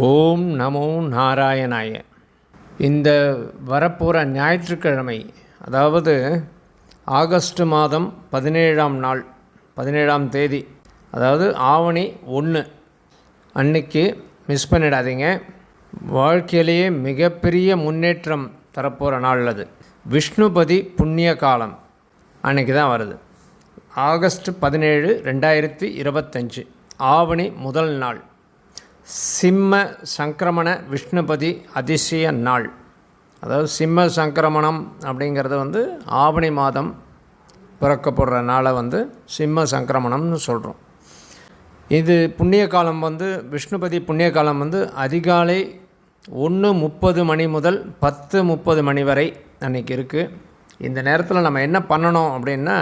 ஓம் நமோ நாராயணாய. இந்த வரப்போகிற ஞாயிற்றுக்கிழமை, அதாவது ஆகஸ்ட் மாதம் 17ஆம் தேதி, அதாவது ஆவணி 1 அன்னைக்கு மிஸ் பண்ணிடாதீங்க. வாழ்க்கையிலேயே மிகப்பெரிய முன்னேற்றம் தரப்போகிற நாள் அது. விஷ்ணுபதி புண்ணிய காலம் அன்றைக்கி தான் வருது. ஆகஸ்ட் 17, 2025 ஆவணி முதல் நாள். சிம்ம சங்கிரமண விஷ்ணுபதி அதிசய நாள். அதாவது சிம்ம சங்கிரமணம் அப்படிங்கிறது ஆவணி மாதம் பிறக்கப்படுற நாளை சிம்ம சங்கிரமணம்னு சொல்கிறோம். இது புண்ணிய காலம் விஷ்ணுபதி புண்ணிய காலம் அதிகாலை 1:30 மணி முதல் 10:30 மணி வரை அன்றைக்கி இருக்குது. இந்த நேரத்தில் நம்ம என்ன பண்ணணும் அப்படின்னா,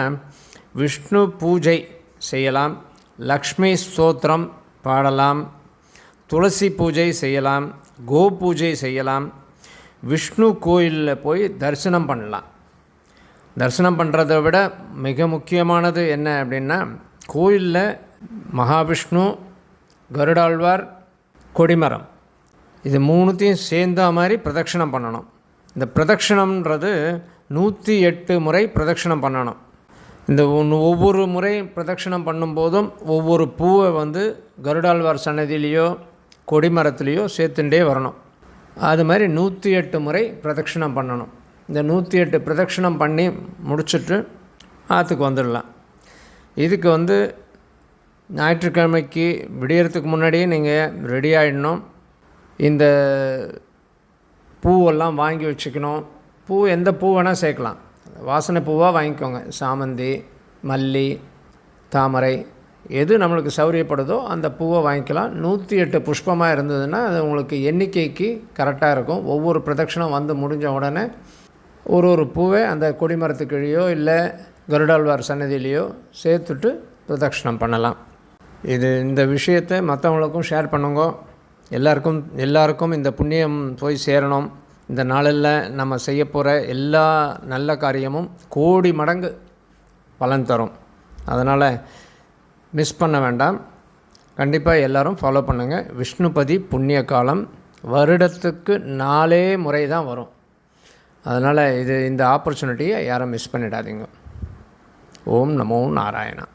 விஷ்ணு பூஜை செய்யலாம், லக்ஷ்மி ஸ்தோத்திரம் பாடலாம், துளசி பூஜை செய்யலாம், கோ பூஜை செய்யலாம், விஷ்ணு கோயிலில் போய் தரிசனம் பண்ணலாம். தரிசனம் பண்ணுறதை விட மிக முக்கியமானது என்ன அப்படின்னா, கோயிலில் மகாவிஷ்ணு, கருடாழ்வார், கொடிமரம், இது மூணுத்தையும் சேர்ந்த மாதிரி பிரதட்சணம் பண்ணணும். இந்த பிரதட்சணம்ன்றது 108 முறை பிரதட்சணம் பண்ணணும். இந்த ஒவ்வொரு முறை பிரதட்சணம் பண்ணும்போதும் ஒவ்வொரு பூவை கருடாழ்வார் சன்னதியிலையோ கொடிமரத்துலேயோ சேர்த்துட்டே வரணும். அது மாதிரி 108 முறை பிரதட்சணம் பண்ணணும். இந்த 108 பிரதட்சணம் பண்ணி முடிச்சுட்டு ஆற்றுக்கு வந்துடலாம். இதுக்கு ஞாயிற்றுக்கிழமைக்கு விடியறதுக்கு முன்னாடியே நீங்கள் ரெடி ஆகிடணும். இந்த பூவெல்லாம் வாங்கி வச்சுக்கணும். பூ எந்த பூ வேணால் சேர்க்கலாம், வாசனை பூவாக வாங்கிக்கோங்க. சாமந்தி, மல்லி, தாமரை, எது நம்மளுக்கு சௌரியப்படுதோ அந்த பூவை வாங்கிக்கலாம். 108 புஷ்பமாக இருந்ததுன்னா அது உங்களுக்கு எண்ணிக்கைக்கு கரெக்டாக இருக்கும். ஒவ்வொரு பிரதட்சணம் முடிஞ்ச உடனே ஒரு பூவை அந்த கொடிமரத்துக்கிழியோ இல்லை கருடாழ்வார் சன்னதியிலையோ சேர்த்துட்டு பிரதட்சணம் பண்ணலாம். இந்த விஷயத்தை மற்றவங்களுக்கும் ஷேர் பண்ணுங்க. எல்லாருக்கும் இந்த புண்ணியம் போய் சேரணும். இந்த நாளில் நம்ம செய்ய போகிற எல்லா நல்ல காரியமும் கோடி மடங்கு பலன் தரும். அதனால் மிஸ் பண்ண வேண்டாம். கண்டிப்பாக எல்லோரும் ஃபாலோ பண்ணுங்கள். விஷ்ணுபதி புண்ணிய காலம் வருடத்துக்கு 4 முறை தான் வரும். அதனால் இந்த ஆப்பர்ச்சுனிட்டியை யாரும் மிஸ் பண்ணிடாதீங்க. ஓம் நமோ நாராயணா.